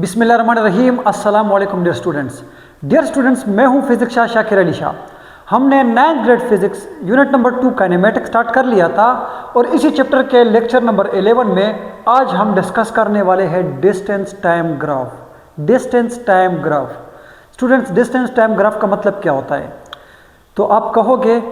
बिस्मिल्लाहिर्रहमानिर्रहीम। अस्सलाम वालेकुम डियर स्टूडेंट्स, मैं हूं फिजिक्स शाकिर अली शाह। हमने 9th grade physics unit number 2 kinematics start कर लिया था और इसी चैप्टर के लेक्चर नंबर 11 में आज हम डिस्कस करने वाले हैं distance time graph. Distance time graph students, distance time graph का मतलब क्या होता है? तो आप कहोगे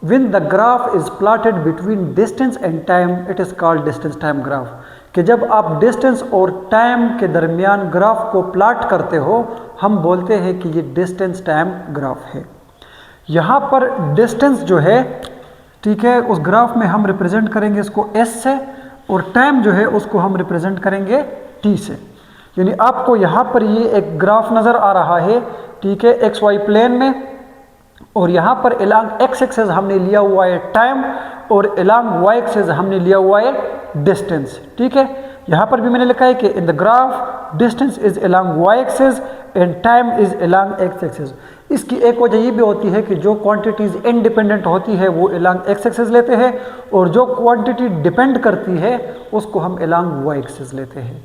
when the graph is plotted between distance and time it is called distance time graph, कि जब आप डिस्टेंस और टाइम के दरमियान ग्राफ को प्लाट करते हो हम बोलते हैं कि ये डिस्टेंस टाइम ग्राफ है। यहाँ पर डिस्टेंस जो है, ठीक है, उस ग्राफ में हम रिप्रेजेंट करेंगे इसको s से और टाइम जो है उसको हम रिप्रेजेंट करेंगे t से। यानी आपको यहाँ पर ये एक ग्राफ नज़र आ रहा है, ठीक है, एक्स वाई प्लेन में, और यहाँ पर एलॉन्ग एक्स एक्सेस हमने लिया हुआ है टाइम और एलॉन्ग वाई एक्सेस हमने लिया हुआ है डिस्टेंस। ठीक है, यहाँ पर भी मैंने लिखा है कि in the graph distance is along Y axis and time is along X axis. इसकी एक वजह ये भी होती है कि जो क्वांटिटीज़ इंडिपेंडेंट होती है वो एलॉन्ग एक्स एक्सेस लेते हैं और जो क्वांटिटी डिपेंड करती है उसको हम एलॉन्ग वाई एक्सेस लेते हैं।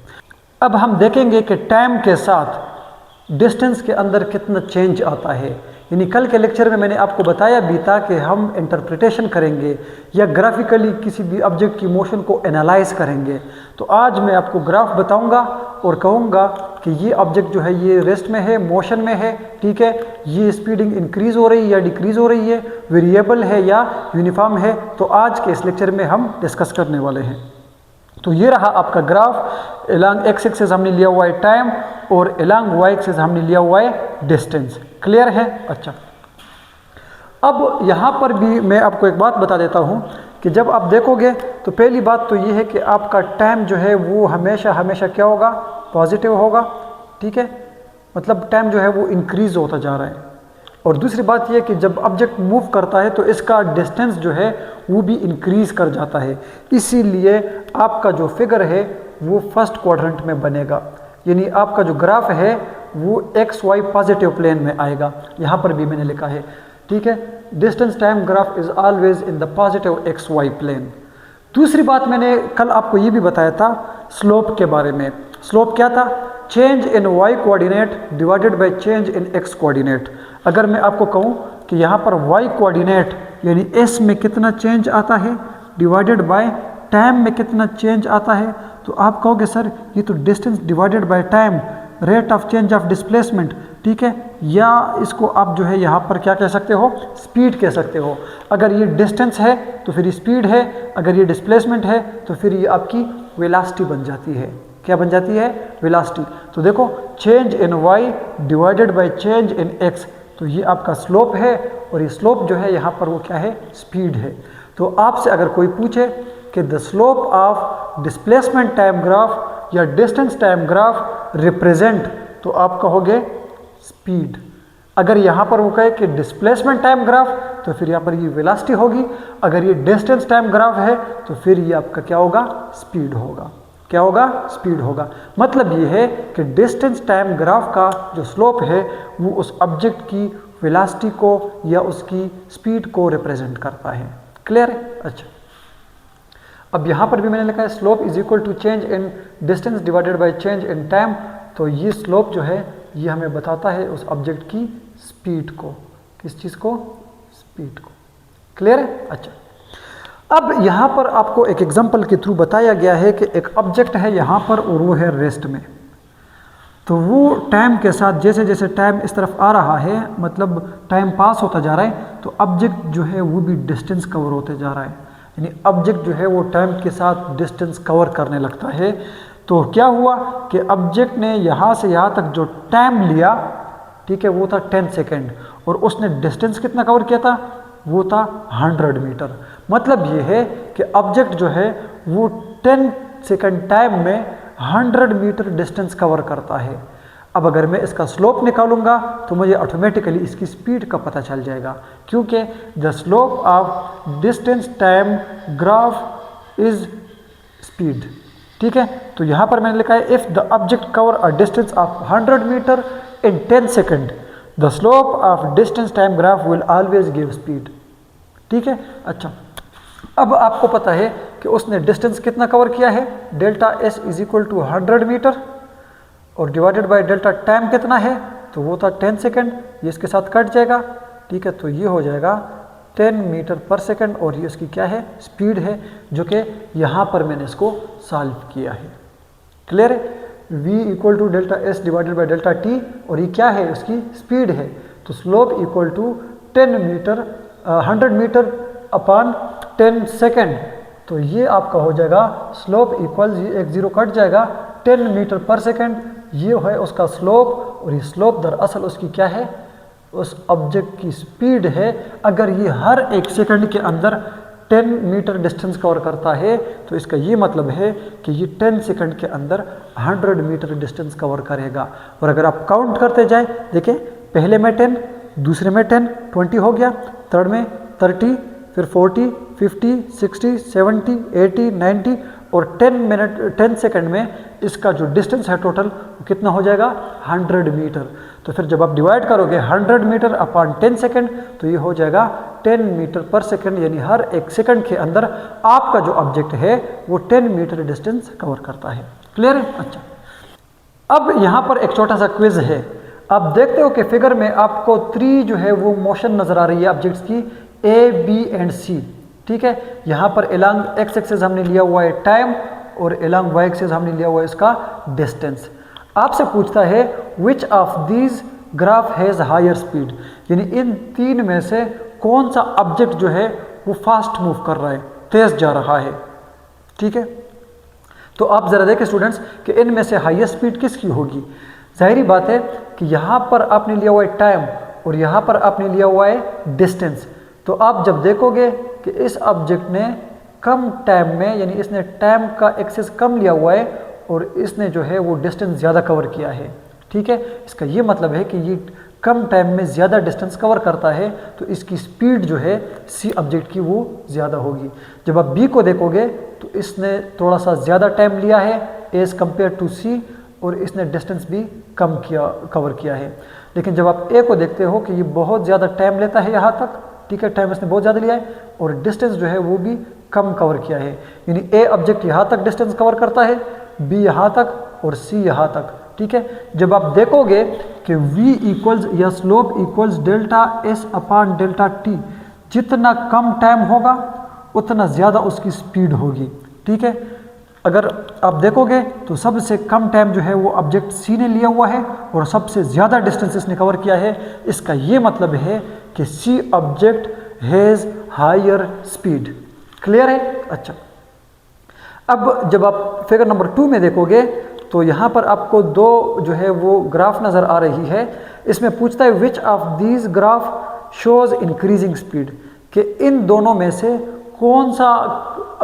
अब हम देखेंगे कि टाइम के साथ डिस्टेंस के अंदर कितना चेंज आता है। यानी कल के लेक्चर में मैंने आपको बताया भी था कि हम इंटरप्रिटेशन करेंगे या ग्राफिकली किसी भी ऑब्जेक्ट की मोशन को एनालाइज करेंगे। तो आज मैं आपको ग्राफ बताऊंगा और कहूंगा कि ये ऑब्जेक्ट जो है ये रेस्ट में है, मोशन में है, ठीक है, ये स्पीडिंग इंक्रीज हो रही है या डिक्रीज हो रही है, वेरिएबल है या यूनिफॉर्म है। तो आज के इस लेक्चर में हम डिस्कस करने वाले हैं। तो ये रहा आपका ग्राफ। एलॉन्ग एक्स एक्सेस हमने लिया हुआ है टाइम और एलॉन्ग वाई एक्सेस हमने लिया हुआ है डिस्टेंस। क्लियर है? अच्छा, अब यहाँ पर भी मैं आपको एक बात बता देता हूँ कि जब आप देखोगे तो पहली बात तो ये है कि आपका टाइम जो है वो हमेशा हमेशा क्या होगा? पॉजिटिव होगा। ठीक है, मतलब टाइम जो है वो इंक्रीज होता जा रहा है। और दूसरी बात यह कि जब ऑब्जेक्ट मूव करता है तो इसका डिस्टेंस जो है वो भी इंक्रीज कर जाता है। इसीलिए आपका जो फिगर है वो फर्स्ट क्वाड्रेंट में बनेगा। यानी आपका जो ग्राफ है वो एक्स वाई पॉजिटिव प्लेन में आएगा। यहाँ पर भी मैंने लिखा है, ठीक है, distance time graph is always in the positive X Y plane. दूसरी बात मैंने कल आपको ये भी बताया था स्लोप के बारे में। स्लोप क्या था? Change in Y coordinate divided by change in X coordinate. अगर मैं आपको कहूँ कि यहाँ पर वाई कोऑर्डिनेट यानी एस में कितना चेंज आता है डिवाइडेड बाय टाइम में कितना चेंज आता है, तो आप कहोगे सर ये तो distance divided by time, rate of change of displacement, ठीक है, या इसको आप जो है यहाँ पर क्या कह सकते हो? स्पीड कह सकते हो। अगर ये डिस्टेंस है तो फिर ये स्पीड है, अगर ये डिस्प्लेसमेंट है तो फिर ये आपकी वेलोसिटी बन जाती है। क्या बन जाती है? वेलोसिटी। तो देखो, change in Y divided by change in X, तो ये आपका स्लोप है और ये स्लोप जो है यहाँ पर वो क्या है? स्पीड है। तो आपसे अगर कोई पूछे कि the slope of displacement time graph या डिस्टेंस टाइम ग्राफ रिप्रेजेंट, तो आप कहोगे स्पीड। अगर यहाँ पर वो कहे कि डिस्प्लेसमेंट टाइम ग्राफ तो फिर यहाँ पर ये वेलोसिटी होगी। अगर ये डिस्टेंस टाइम ग्राफ है तो फिर ये आपका क्या होगा? स्पीड होगा। क्या होगा? स्पीड होगा। मतलब ये है कि डिस्टेंस टाइम ग्राफ का जो स्लोप है वो उस ऑब्जेक्ट की वेलोसिटी को या उसकी स्पीड को रिप्रेजेंट करता है। क्लियर है? अच्छा, अब यहाँ पर भी मैंने लिखा है slope is equal to change in distance divided by change in time. तो ये स्लोप जो है ये हमें बताता है उस ऑब्जेक्ट की स्पीड को। किस चीज़ को? स्पीड को। क्लियर है? अच्छा, अब यहाँ पर आपको एक एग्जांपल के थ्रू बताया गया है कि एक ऑब्जेक्ट है यहाँ पर और वो है रेस्ट में। तो वो टाइम के साथ जैसे जैसे टाइम इस तरफ आ रहा है, मतलब टाइम पास होता जा रहा है, तो ऑब्जेक्ट जो है वो भी डिस्टेंस कवर होते जा रहा है। यानी ऑब्जेक्ट जो है वो टाइम के साथ डिस्टेंस कवर करने लगता है। तो क्या हुआ कि ऑब्जेक्ट ने यहाँ से यहाँ तक जो टाइम लिया, ठीक है, वो था 10 सेकेंड और उसने डिस्टेंस कितना कवर किया था? वो था 100 मीटर। मतलब ये है कि ऑब्जेक्ट जो है वो 10 सेकेंड टाइम में 100 मीटर डिस्टेंस कवर करता है। अब अगर मैं इसका स्लोप निकालूंगा तो मुझे ऑटोमेटिकली इसकी स्पीड का पता चल जाएगा, क्योंकि the slope of distance time graph is speed. ठीक है, तो यहाँ पर मैंने लिखा है if the object cover a distance of 100 metre in 10 second the slope of distance time graph will always give speed. ठीक है, अच्छा, अब आपको पता है कि उसने डिस्टेंस कितना कवर किया है? Delta S is equal to 100 metre. और डिवाइडेड बाय डेल्टा टाइम कितना है, तो वो था 10 सेकेंड, ये इसके साथ कट जाएगा, ठीक है। तो ये हो जाएगा 10 मीटर पर सेकेंड और ये उसकी क्या है, स्पीड है, जो कि यहाँ पर मैंने इसको सॉल्व किया है। क्लियर है। v equal to delta S divided by delta T, और ये क्या है, उसकी स्पीड है। तो slope equal to 100 metre upon 10 second. तो ये आपका हो जाएगा स्लोप इक्वल, एक जीरो कट जाएगा, 10 मीटर पर सेकेंड, ये है उसका स्लोप। और ये स्लोप दरअसल उसकी क्या है, उस ऑब्जेक्ट की स्पीड है। अगर ये हर एक सेकंड के अंदर 10 मीटर डिस्टेंस कवर करता है, तो इसका ये मतलब है कि ये 10 सेकंड के अंदर 100 मीटर डिस्टेंस कवर करेगा। और अगर आप काउंट करते जाएं, देखिए पहले में 10, दूसरे में 10, 20 हो गया, थर्ड में 30, फिर 40, 50, 60, 70, 80, 90 और 10 सेकंड में इसका जो डिस्टेंस है टोटल वो कितना हो जाएगा, 100 मीटर। तो फिर जब आप डिवाइड करोगे 100 मीटर अपॉन 10 सेकंड, तो ये हो जाएगा 10 मीटर पर सेकंड, यानी हर एक सेकंड के अंदर आपका जो ऑब्जेक्ट है वो 10 मीटर डिस्टेंस कवर करता है। क्लियर है। अच्छा, अब यहाँ पर एक छोटा सा क्विज है। आप देखते हो कि फिगर में आपको 3 जो है वो मोशन नजर आ रही है ऑब्जेक्ट्स की, ए, बी एंड सी, ठीक है। यहाँ पर एलॉन्ग एक्स एक्सिस हमने लिया हुआ है टाइम और एलॉन्ग वाई एक्सिस हमने लिया हुआ है इसका डिस्टेंस। आपसे पूछता है which of these graph has higher speed, यानी इन 3 में से कौन सा ऑब्जेक्ट जो है वो फास्ट मूव कर रहा है, तेज जा रहा है, ठीक है। तो आप ज़रा देखें स्टूडेंट्स कि इनमें से हाईएस्ट स्पीड किसकी होगी। जाहिर बात है कि यहाँ पर आपने लिया हुआ है टाइम और यहाँ पर आपने लिया हुआ है डिस्टेंस। तो आप जब देखोगे कि इस ऑब्जेक्ट ने कम टाइम में, यानी इसने टाइम का एक्सेस कम लिया हुआ है और इसने जो है वो डिस्टेंस ज़्यादा कवर किया है, ठीक है। इसका ये मतलब है कि ये कम टाइम में ज़्यादा डिस्टेंस कवर करता है, तो इसकी स्पीड जो है सी ऑब्जेक्ट की वो ज़्यादा होगी। जब आप बी को देखोगे तो इसने थोड़ा सा ज़्यादा टाइम लिया है एज़ कम्पेयर टू सी, और इसने डिस्टेंस भी कम कवर किया है। लेकिन जब आप ए को देखते हो कि ये बहुत ज़्यादा टाइम लेता है यहाँ तक, ठीक है, टाइम इसने बहुत ज़्यादा लिया है और डिस्टेंस जो है वो भी कम कवर किया है, यानी ए ऑब्जेक्ट यहाँ तक डिस्टेंस कवर करता है, बी यहाँ तक और सी यहाँ तक, ठीक है। जब आप देखोगे कि v इक्वल्स या slope equals delta S upon delta T, जितना कम टाइम होगा उतना ज़्यादा उसकी स्पीड होगी, ठीक है। अगर आप देखोगे तो सबसे कम टाइम जो है वो ऑब्जेक्ट सी ने लिया हुआ है और सबसे ज़्यादा डिस्टेंस इसने कवर किया है। इसका ये मतलब है कि C object has higher speed. Clear है। अच्छा, अब जब आप फिगर नंबर 2 में देखोगे तो यहाँ पर आपको 2 जो है वो ग्राफ नज़र आ रही है। इसमें पूछता है which of these graph shows increasing speed, कि इन दोनों में से कौन सा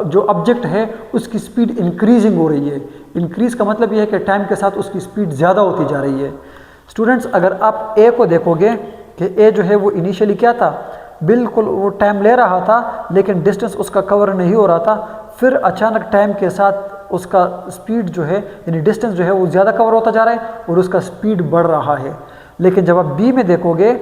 जो ऑब्जेक्ट है उसकी स्पीड इंक्रीजिंग हो रही है। इंक्रीज का मतलब यह है कि टाइम के साथ उसकी स्पीड ज़्यादा होती जा रही है। स्टूडेंट्स, अगर आप ए को देखोगे कि ए जो है वो इनिशियली क्या था, बिल्कुल वो टाइम ले रहा था लेकिन डिस्टेंस उसका कवर नहीं हो रहा था, फिर अचानक टाइम के साथ उसका स्पीड जो है यानी डिस्टेंस जो है वो ज़्यादा कवर होता जा रहा है और उसका स्पीड बढ़ रहा है। लेकिन जब आप बी में देखोगे,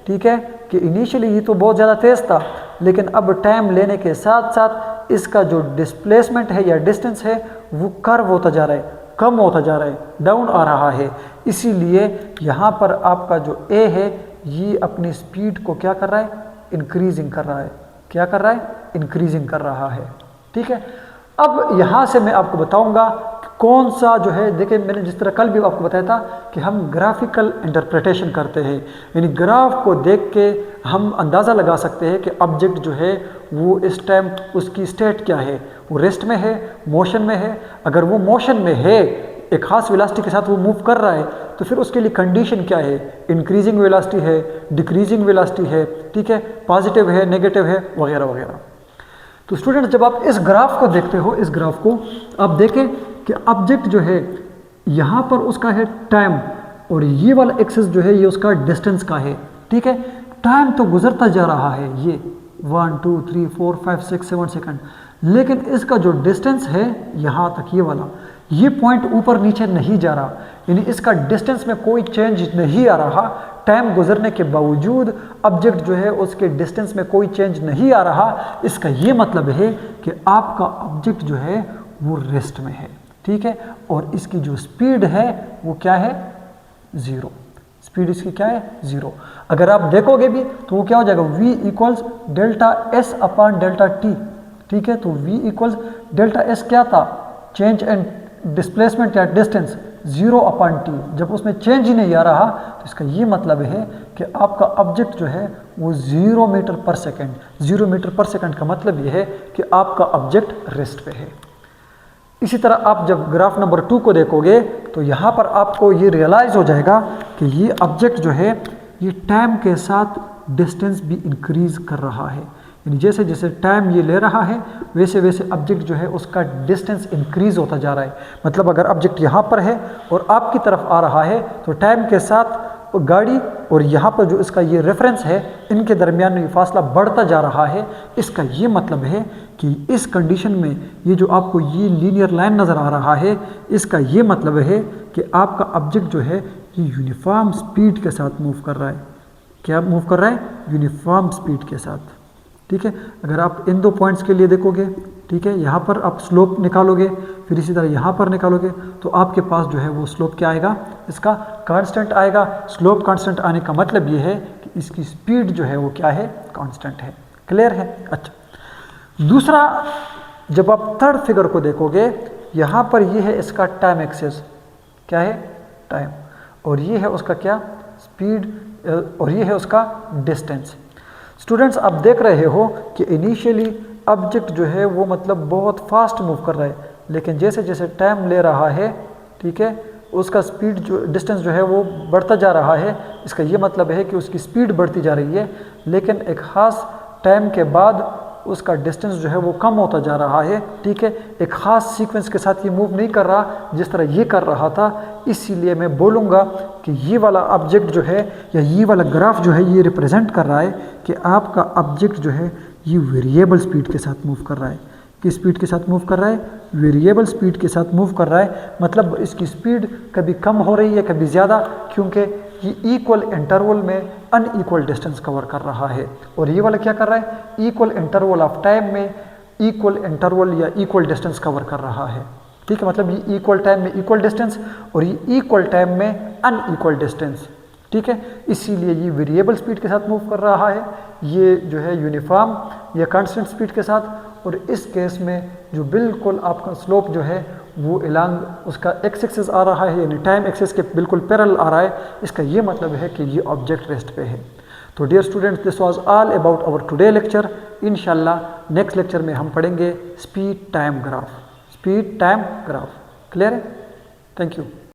ठीक है, कि इनिशियली ये तो बहुत ज़्यादा तेज़ था लेकिन अब टाइम लेने के साथ साथ इसका जो डिस्प्लेसमेंट है या डिस्टेंस है वो कर्व होता जा रहा है, कम होता जा रहा है, डाउन आ रहा है। इसीलिए यहाँ पर आपका जो ए है ये अपनी स्पीड को क्या कर रहा है, इंक्रीजिंग कर रहा है। क्या कर रहा है, इंक्रीजिंग कर रहा है, ठीक है। अब यहाँ से मैं आपको बताऊंगा कौन सा जो है, देखिए मैंने जिस तरह कल भी आपको बताया था कि हम ग्राफिकल इंटरप्रिटेशन करते हैं, यानी ग्राफ को देख के हम अंदाज़ा लगा सकते हैं कि ऑब्जेक्ट जो है वो इस टाइम उसकी स्टेट क्या है, वो रेस्ट में है, मोशन में है। अगर वो मोशन में है, एक खास वेलोसिटी के साथ वो मूव कर रहा है, तो फिर उसके लिए कंडीशन क्या है, इंक्रीजिंग वेलोसिटी है, डिक्रीजिंग वेलोसिटी है, ठीक है, पॉजिटिव है, नेगेटिव है, वगैरह वगैरह। तो स्टूडेंट, जब आप इस ग्राफ को देखते हो, इस ग्राफ को आप देखें कि ऑब्जेक्ट जो है यहाँ पर उसका है टाइम और ये वाला एक्सिस जो है ये उसका डिस्टेंस का है, ठीक है। टाइम तो गुजरता जा रहा है, ये 1 2 3 4 5 6 7 सेकंड, लेकिन इसका जो डिस्टेंस है यहाँ तक, ये वाला, ये पॉइंट ऊपर नीचे नहीं जा रहा, यानी इसका डिस्टेंस में कोई चेंज नहीं आ रहा। टाइम गुजरने के बावजूद ऑब्जेक्ट जो है उसके डिस्टेंस में कोई चेंज नहीं आ रहा। इसका ये मतलब है कि आपका ऑब्जेक्ट जो है वो रेस्ट में है, ठीक है, और इसकी जो स्पीड है वो क्या है, 0। स्पीड इसकी क्या है, 0। अगर आप देखोगे भी तो वो क्या हो जाएगा, v equals delta S upon delta T. ठीक है, तो v इक्वल्स डेल्टा एस क्या था, चेंज एंड डिस्प्लेसमेंट या डिस्टेंस, 0 अपॉन टी। जब उसमें चेंज ही नहीं आ रहा तो इसका ये मतलब है कि आपका ऑब्जेक्ट जो है वो 0 मीटर पर सेकेंड। 0 मीटर पर सेकेंड का मतलब ये है कि आपका ऑब्जेक्ट रेस्ट पे है। इसी तरह आप जब ग्राफ नंबर 2 को देखोगे तो यहाँ पर आपको ये रियलाइज़ हो जाएगा कि ये ऑब्जेक्ट जो है ये टाइम के साथ डिस्टेंस भी इंक्रीज़ कर रहा है, यानी जैसे जैसे टाइम ये ले रहा है वैसे वैसे ऑब्जेक्ट जो है उसका डिस्टेंस इंक्रीज़ होता जा रहा है। मतलब अगर ऑब्जेक्ट यहाँ पर है और आपकी तरफ आ रहा है तो टाइम के साथ गाड़ी और यहाँ पर जो इसका ये रेफरेंस है इनके दरमियान ये फासला बढ़ता जा रहा है। इसका ये मतलब है कि इस कंडीशन में ये जो आपको ये लीनियर लाइन नज़र आ रहा है, इसका ये मतलब है कि आपका ऑब्जेक्ट जो है ये यूनिफॉर्म स्पीड के साथ मूव कर रहा है। क्या मूव कर रहा है, यूनिफॉर्म स्पीड के साथ। ठीक है, अगर आप इन 2 पॉइंट्स के लिए देखोगे, ठीक है, यहाँ पर आप स्लोप निकालोगे, फिर इसी तरह यहाँ पर निकालोगे तो आपके पास जो है वो स्लोप क्या आएगा, इसका कांस्टेंट आएगा। स्लोप कांस्टेंट आने का मतलब ये है कि इसकी स्पीड जो है वो क्या है, कांस्टेंट है। क्लियर है? अच्छा, दूसरा, जब आप थर्ड फिगर को देखोगे यहाँ पर ये है इसका टाइम एक्सेस, क्या है, टाइम, और ये है उसका क्या, स्पीड, और ये है उसका डिस्टेंस। स्टूडेंट्स आप देख रहे हो कि इनिशियली ऑब्जेक्ट जो है वो मतलब बहुत फास्ट मूव कर रहा है, लेकिन जैसे जैसे टाइम ले रहा है, ठीक है, उसका स्पीड जो डिस्टेंस जो है वो बढ़ता जा रहा है। इसका ये मतलब है कि उसकी स्पीड बढ़ती जा रही है, लेकिन एक ख़ास टाइम के बाद उसका डिस्टेंस जो है वो कम होता जा रहा है। ठीक है, एक ख़ास सीक्वेंस के साथ ये मूव नहीं कर रहा जिस तरह ये कर रहा था। इसीलिए मैं बोलूँगा कि ये वाला ऑब्जेक्ट जो है या ये वाला ग्राफ जो है ये रिप्रेजेंट कर रहा है कि आपका ऑब्जेक्ट जो है ये वेरिएबल स्पीड के साथ मूव कर रहा है। किस स्पीड के साथ मूव कर रहा है, वेरिएबल स्पीड के साथ मूव कर रहा है। मतलब इसकी स्पीड कभी कम हो रही है कभी ज़्यादा, क्योंकि ये इक्वल इंटरवल में अनइक्वल डिस्टेंस कवर कर रहा है। और ये वाला क्या कर रहा है, इक्वल इंटरवल ऑफ टाइम में इक्वल इंटरवल या इक्वल डिस्टेंस कवर कर रहा है। ठीक है, मतलब ये इक्वल टाइम में इक्वल डिस्टेंस और ये इक्वल टाइम में अनइक्वल डिस्टेंस। ठीक है, इसीलिए ये वेरिएबल स्पीड के साथ मूव कर रहा है, ये जो है यूनिफॉर्म या कांस्टेंट स्पीड के साथ। और इस केस में जो बिल्कुल आपका स्लोप जो है वो अलॉन्ग उसका एक्स एक्सिस आ रहा है, यानी टाइम एक्सिस के बिल्कुल पैरेलल आ रहा है। इसका ये मतलब है कि ये ऑब्जेक्ट रेस्ट पे है। तो dear students, this was all about our today lecture. इंशाल्लाह नेक्स्ट लेक्चर में हम पढ़ेंगे speed time graph. Speed time graph. Clear है? Thank you.